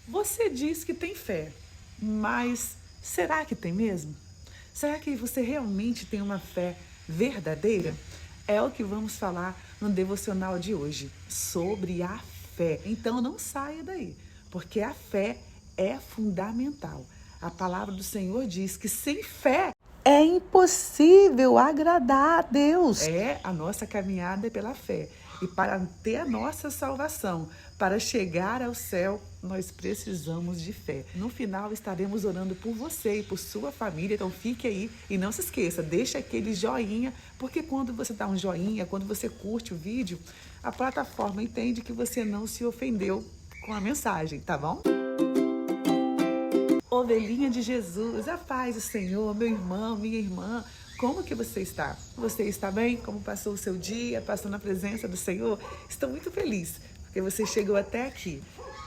Você diz que tem fé, mas será que tem mesmo? Será que você realmente tem uma fé verdadeira? É o que vamos falar no devocional de hoje, sobre a fé. Então não saia daí, porque a fé é fundamental. A palavra do Senhor diz que sem fé é impossível agradar a Deus. A nossa caminhada é pela fé. E para ter a nossa salvação, para chegar ao céu, nós precisamos de fé. No final, estaremos orando por você e por sua família. Então fique aí e não se esqueça, deixa aquele joinha, porque quando você dá um joinha, quando você curte o vídeo, a plataforma entende que você não se ofendeu com a mensagem, tá bom? Ovelhinha de Jesus, a paz do Senhor, meu irmão, minha irmã, como que você está? Você está bem? Como passou o seu dia? Passou na presença do Senhor? Estou muito feliz, porque você chegou até aqui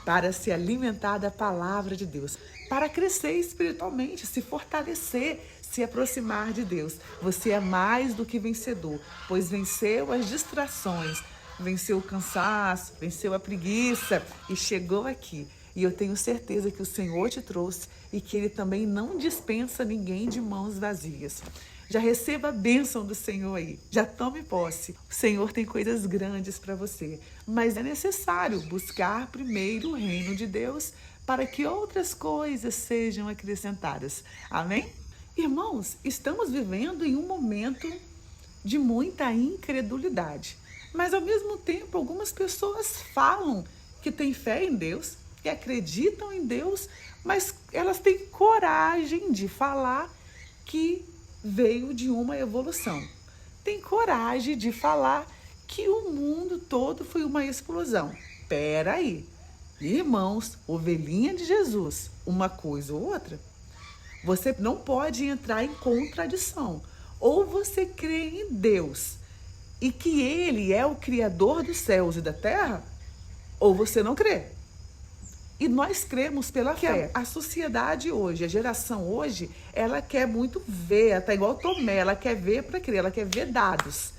para se alimentar da palavra de Deus, para crescer espiritualmente, se fortalecer, se aproximar de Deus. Você é mais do que vencedor, pois venceu as distrações, venceu o cansaço, venceu a preguiça e chegou aqui. E eu tenho certeza que o Senhor te trouxe e que Ele também não dispensa ninguém de mãos vazias. Já receba a bênção do Senhor aí, já tome posse. O Senhor tem coisas grandes para você, mas é necessário buscar primeiro o reino de Deus para que outras coisas sejam acrescentadas. Amém? Irmãos, estamos vivendo em um momento de muita incredulidade, mas ao mesmo tempo algumas pessoas falam que têm fé em Deus, que acreditam em Deus, mas elas têm coragem de falar que veio de uma evolução. Tem coragem de falar que o mundo todo foi uma explosão. Pera aí, irmãos, ovelhinha de Jesus, uma coisa ou outra. Você não pode entrar em contradição. Ou você crê em Deus e que Ele é o Criador dos céus e da terra, ou você não crê. E nós cremos pela fé. A sociedade hoje, a geração hoje, ela quer muito ver, ela tá igual Tomé, ela quer ver para crer, ela quer ver dados.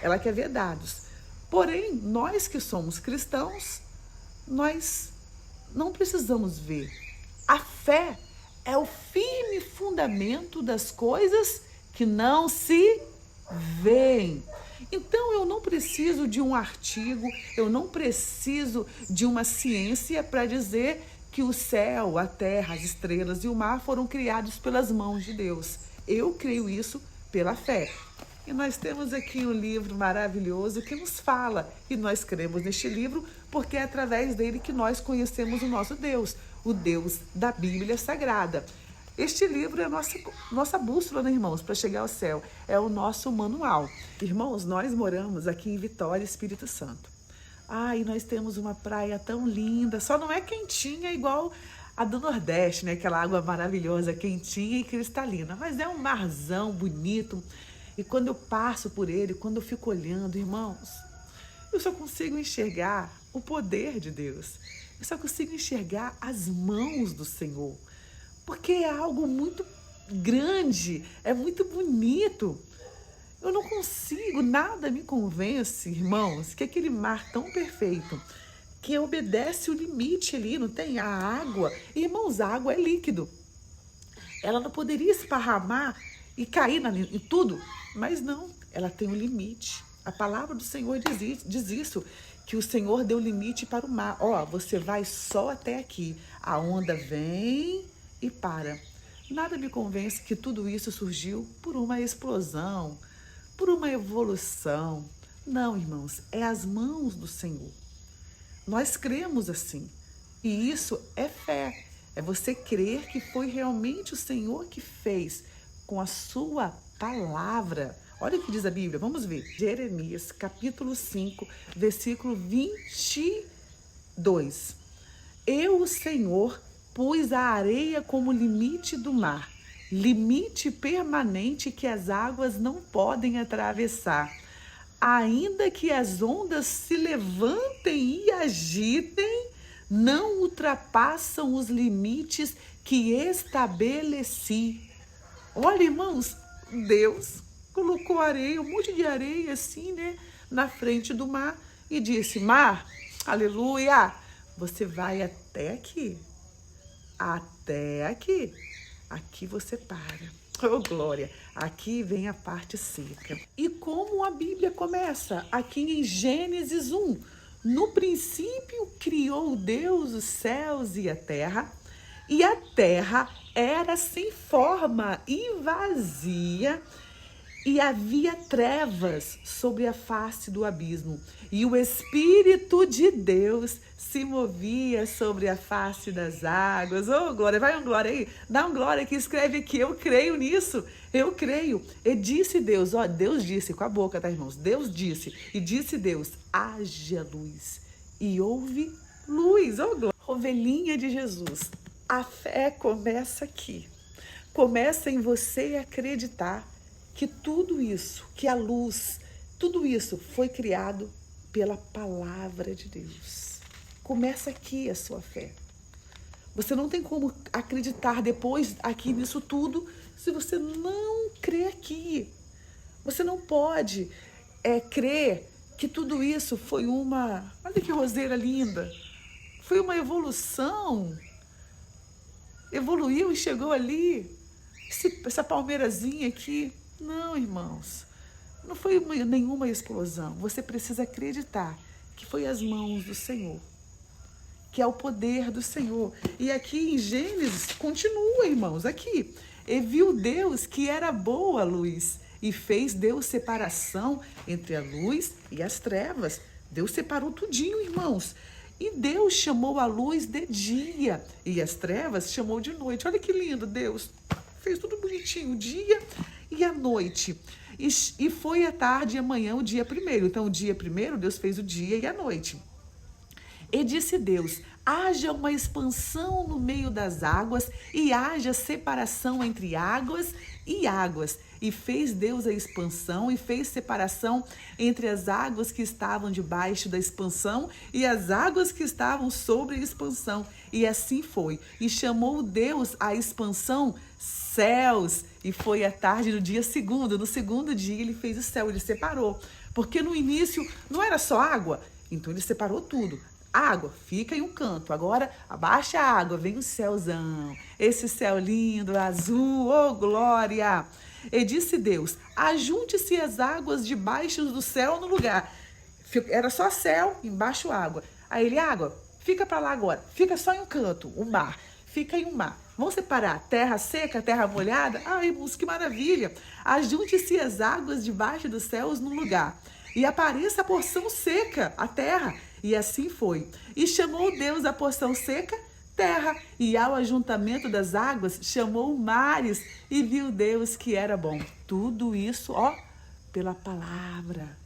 Ela quer ver dados. Porém, nós que somos cristãos, nós não precisamos ver. A fé é o firme fundamento das coisas que não se veem. Então eu não preciso de um artigo, eu não preciso de uma ciência para dizer que o céu, a terra, as estrelas e o mar foram criados pelas mãos de Deus. Eu creio isso pela fé. E nós temos aqui um livro maravilhoso que nos fala, e nós cremos neste livro porque é através dele que nós conhecemos o nosso Deus, o Deus da Bíblia Sagrada. Este livro é a nossa bússola, né, irmãos, para chegar ao céu. É o nosso manual. Irmãos, nós moramos aqui em Vitória, Espírito Santo. E nós temos uma praia tão linda, só não é quentinha igual a do Nordeste, né? Aquela água maravilhosa, quentinha e cristalina. Mas é um marzão bonito. E quando eu passo por ele, quando eu fico olhando, irmãos, eu só consigo enxergar o poder de Deus. Eu só consigo enxergar as mãos do Senhor. Porque é algo muito grande, é muito bonito. Eu não consigo, nada me convence, irmãos, que aquele mar tão perfeito, que obedece o limite ali, não tem a água. Irmãos, a água é líquido. Ela não poderia esparramar e cair em tudo, mas não, ela tem um limite. A palavra do Senhor diz isso, que o Senhor deu limite para o mar. Você vai só até aqui, a onda vem e para. Nada me convence que tudo isso surgiu por uma explosão, por uma evolução. Não, irmãos, é as mãos do Senhor. Nós cremos assim. E isso é fé. É você crer que foi realmente o Senhor que fez com a sua palavra. Olha o que diz a Bíblia, vamos ver. Jeremias, capítulo 5, versículo 22. Eu, o Senhor, pus a areia como limite do mar, limite permanente que as águas não podem atravessar. Ainda que as ondas se levantem e agitem, não ultrapassam os limites que estabeleci. Olha, irmãos, Deus colocou areia, um monte de areia assim, né, na frente do mar e disse: mar, aleluia, você vai até aqui. até aqui. Aqui você para. Oh, glória! Aqui vem a parte seca. E como a Bíblia começa? Aqui em Gênesis 1. No princípio criou Deus os céus e a terra era sem forma e vazia, e havia trevas sobre a face do abismo, e o Espírito de Deus se movia sobre a face das águas. Oh, glória, vai um glória aí, dá um glória aqui, escreve aqui, eu creio nisso, eu creio. E disse Deus, ó, Deus disse com a boca, tá, irmãos? Deus disse, e disse Deus, haja luz, e houve luz. Oh, glória. Ovelhinha de Jesus, a fé começa aqui, começa em você acreditar que tudo isso, que a luz, tudo isso foi criado pela palavra de Deus. Começa aqui a sua fé. Você não tem como acreditar depois aqui nisso tudo se você não crê aqui. Você não pode crer que tudo isso foi uma... Olha que roseira linda. Foi uma evolução. Evoluiu e chegou ali. Essa palmeirazinha aqui. Não, irmãos, não foi nenhuma explosão. Você precisa acreditar que foi as mãos do Senhor, que é o poder do Senhor. E aqui em Gênesis, continua, irmãos, aqui. E viu Deus que era boa a luz, e fez Deus separação entre a luz e as trevas. Deus separou tudinho, irmãos. E Deus chamou a luz de dia, e as trevas chamou de noite. Olha que lindo, Deus fez tudo bonitinho, o dia e a noite. E foi a tarde e amanhã o dia primeiro. Então, o dia primeiro, Deus fez o dia e a noite. E disse Deus, haja uma expansão no meio das águas e haja separação entre águas e águas. E fez Deus a expansão e fez separação entre as águas que estavam debaixo da expansão e as águas que estavam sobre a expansão. E assim foi. E chamou Deus a expansão céus. E foi a tarde do dia segundo. No segundo dia ele fez o céu, ele separou. Porque no início não era só água, então ele separou tudo. Água fica em um canto, agora abaixa a água, vem o céuzão, esse céu lindo, azul, oh glória! E disse Deus, ajunte-se as águas debaixo do céu no lugar. Era só céu, embaixo água. Aí ele, água, fica para lá agora, fica só em um canto, o mar, fica em um mar. Vamos separar terra seca, terra molhada? Ai, irmãos, que maravilha! Ajunte-se as águas debaixo dos céus no lugar. E apareça a porção seca, a terra. E assim foi. E chamou Deus a porção seca, terra. E ao ajuntamento das águas, chamou mares. E viu Deus que era bom. Tudo isso, ó, pela palavra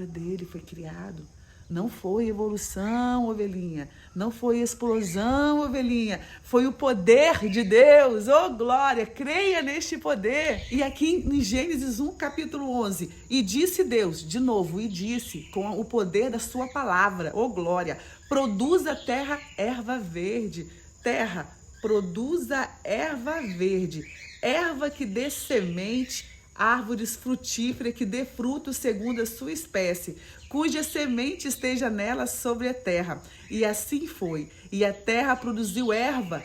dele foi criado. Não foi evolução, ovelhinha. Não foi explosão, ovelhinha. Foi o poder de Deus. Oh, glória! Creia neste poder. E aqui em Gênesis 1, capítulo 11. E disse Deus, de novo, e disse, com o poder da sua palavra. Oh, glória! Produza a terra erva verde. Terra, produza erva verde. Erva que dê semente, árvores frutíferas que dê fruto segundo a sua espécie, cuja semente esteja nela sobre a terra. E assim foi. E a terra produziu erva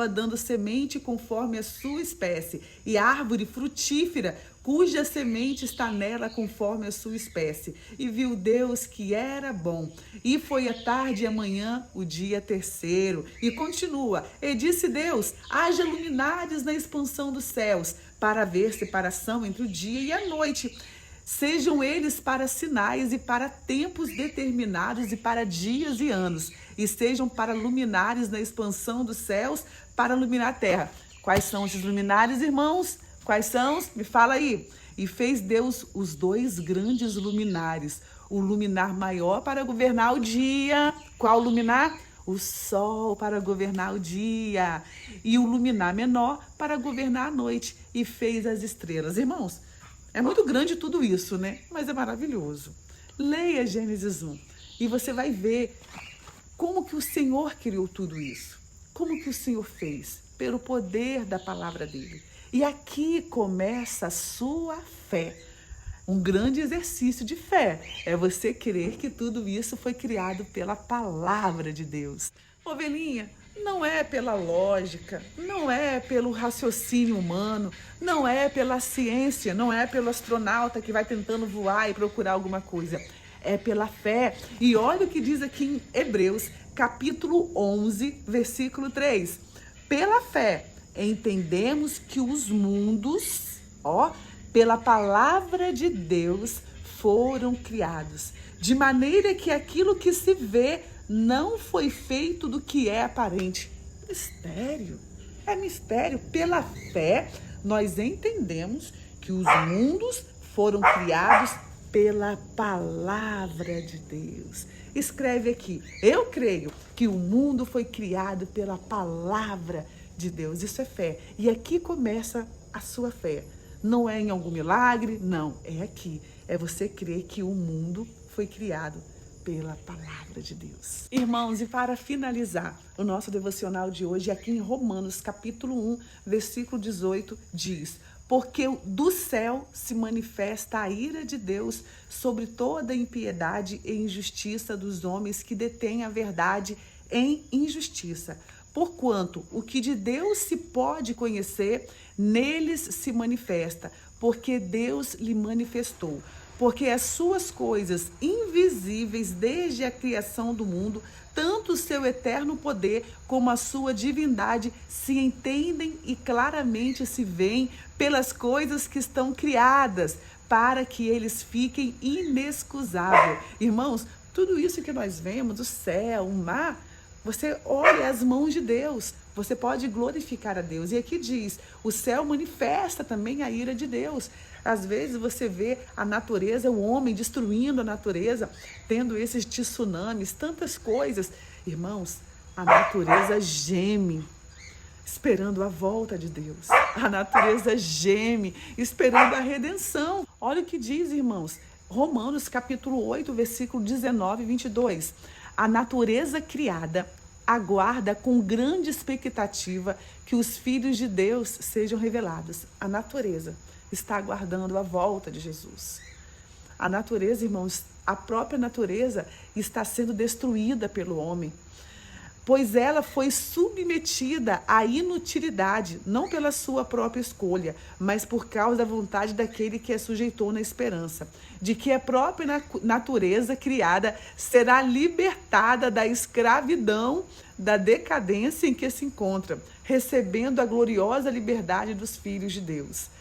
dando semente conforme a sua espécie, e árvore frutífera, cuja semente está nela conforme a sua espécie. E viu Deus que era bom. E foi a tarde e amanhã o dia terceiro. E continua. E disse Deus, haja luminares na expansão dos céus, para haver separação entre o dia e a noite. Sejam eles para sinais e para tempos determinados e para dias e anos. E sejam para luminares na expansão dos céus, para iluminar a terra. Quais são esses luminares, irmãos? Quais são? Me fala aí. E fez Deus os dois grandes luminares. O luminar maior para governar o dia. Qual luminar? O sol para governar o dia. E o luminar menor para governar a noite. E fez as estrelas. Irmãos, é muito grande tudo isso, né? Mas é maravilhoso. Leia Gênesis 1 e você vai ver como que o Senhor criou tudo isso. Como que o Senhor fez? Pelo poder da palavra dele. E aqui começa a sua fé. Um grande exercício de fé é você crer que tudo isso foi criado pela palavra de Deus. Ovelhinha, não é pela lógica, não é pelo raciocínio humano, não é pela ciência, não é pelo astronauta que vai tentando voar e procurar alguma coisa. É pela fé. E olha o que diz aqui em Hebreus, capítulo 11, versículo 3. Pela fé, entendemos que os mundos, pela palavra de Deus, foram criados, de maneira que aquilo que se vê não foi feito do que é aparente. Mistério. É mistério. Pela fé, nós entendemos que os mundos foram criados pela palavra de Deus. Escreve aqui: eu creio que o mundo foi criado pela palavra de Deus. Isso é fé. E aqui começa a sua fé. Não é em algum milagre, não. É aqui. É você crer que o mundo foi criado pela palavra de Deus. Irmãos, e para finalizar o nosso devocional de hoje, aqui em Romanos, capítulo 1, versículo 18, diz: porque do céu se manifesta a ira de Deus sobre toda a impiedade e injustiça dos homens que detêm a verdade em injustiça. Porquanto o que de Deus se pode conhecer, neles se manifesta, porque Deus lhe manifestou. Porque as suas coisas invisíveis desde a criação do mundo, tanto o seu eterno poder como a sua divindade se entendem e claramente se veem pelas coisas que estão criadas, para que eles fiquem inexcusáveis. Irmãos, tudo isso que nós vemos, o céu, o mar, você olha as mãos de Deus, você pode glorificar a Deus. E aqui diz, o céu manifesta também a ira de Deus. Às vezes você vê a natureza, o homem destruindo a natureza, tendo esses tsunamis, tantas coisas. Irmãos, a natureza geme, esperando a volta de Deus. A natureza geme, esperando a redenção. Olha o que diz, irmãos, Romanos capítulo 8, versículo 19 e 22. A natureza criada aguarda com grande expectativa que os filhos de Deus sejam revelados. A natureza está aguardando a volta de Jesus. A natureza, irmãos, a própria natureza está sendo destruída pelo homem, pois ela foi submetida à inutilidade, não pela sua própria escolha, mas por causa da vontade daquele que a sujeitou na esperança, de que a própria natureza criada será libertada da escravidão, da decadência em que se encontra, recebendo a gloriosa liberdade dos filhos de Deus.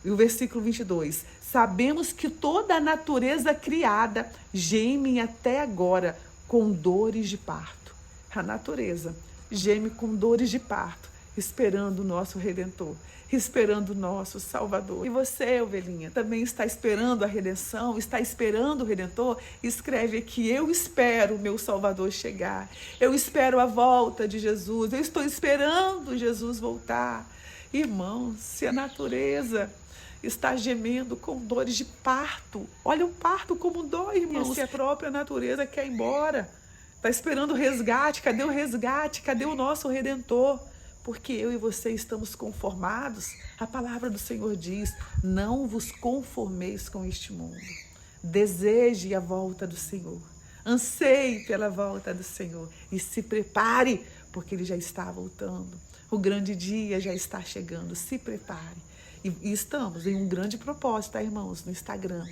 E o versículo 22, sabemos que toda a natureza criada geme até agora com dores de parto. A natureza geme com dores de parto, esperando o nosso Redentor, esperando o nosso Salvador. E você, ovelhinha, também está esperando a redenção, está esperando o Redentor? Escreve aqui: eu espero o meu Salvador chegar, eu espero a volta de Jesus, eu estou esperando Jesus voltar. Irmãos, se a natureza está gemendo com dores de parto, olha o parto como dói, irmãos, se a própria natureza quer ir embora. Está esperando o resgate. Cadê o resgate? Cadê o nosso Redentor? Porque eu e você estamos conformados. A palavra do Senhor diz: não vos conformeis com este mundo. Deseje a volta do Senhor. Anseie pela volta do Senhor. E se prepare, porque Ele já está voltando. O grande dia já está chegando. Se prepare. E estamos em um grande propósito, tá, irmãos? No Instagram,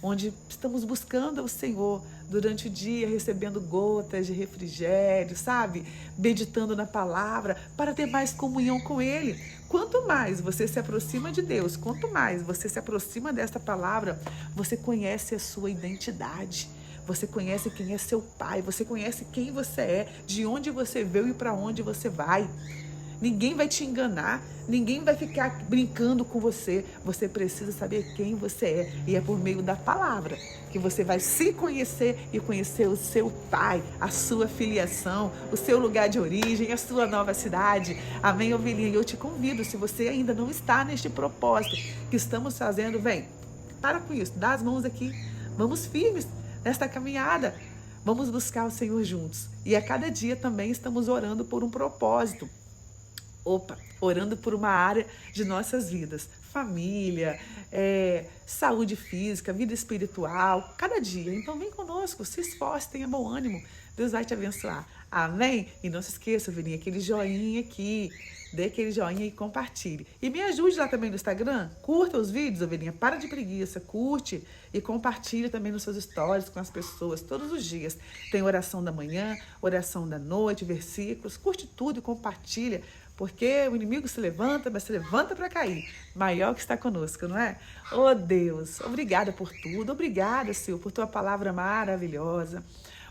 onde estamos buscando o Senhor durante o dia, recebendo gotas de refrigério, sabe? Meditando na palavra, para ter mais comunhão com Ele. Quanto mais você se aproxima de Deus, quanto mais você se aproxima desta palavra, você conhece a sua identidade. Você conhece quem é seu pai, você conhece quem você é, de onde você veio e para onde você vai. Ninguém vai te enganar, ninguém vai ficar brincando com você. Você precisa saber quem você é. E é por meio da palavra que você vai se conhecer e conhecer o seu pai, a sua filiação, o seu lugar de origem, a sua nova cidade. Amém, ovelhinha? E eu te convido, se você ainda não está neste propósito que estamos fazendo, vem, para com isso, dá as mãos aqui. Vamos firmes nesta caminhada. Vamos buscar o Senhor juntos. E a cada dia também estamos orando por um propósito. Orando por uma área de nossas vidas, família, saúde física, vida espiritual, cada dia. Então vem conosco, se esforce, tenha bom ânimo, Deus vai te abençoar. Amém? E não se esqueça, ovelhinha, aquele joinha aqui. Dê aquele joinha e compartilhe. E me ajude lá também no Instagram. Curta os vídeos, ovelhinha. Para de preguiça. Curte e compartilhe também nos seus stories com as pessoas todos os dias. Tem oração da manhã, oração da noite, versículos. Curte tudo e compartilha. Porque o inimigo se levanta, mas se levanta para cair. Maior que está conosco, não é? Oh, Deus, obrigada por tudo. Obrigada, Senhor, por tua palavra maravilhosa.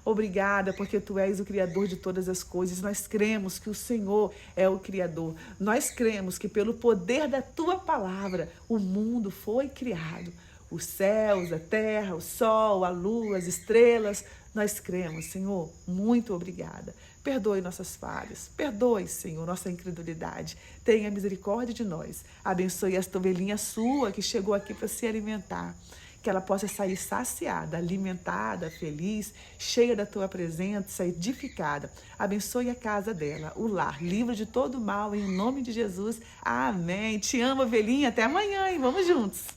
Obrigada, porque Tu és o Criador de todas as coisas. Nós cremos que o Senhor é o Criador. Nós cremos que pelo poder da Tua palavra, o mundo foi criado. Os céus, a terra, o sol, a lua, as estrelas. Nós cremos, Senhor. Muito obrigada. Perdoe nossas falhas. Perdoe, Senhor, nossa incredulidade. Tenha misericórdia de nós. Abençoe esta ovelhinha sua que chegou aqui para se alimentar. Que ela possa sair saciada, alimentada, feliz, cheia da Tua presença, edificada. Abençoe a casa dela, o lar, livre de todo mal, em nome de Jesus. Amém. Te amo, ovelhinha. Até amanhã, hein? Vamos juntos.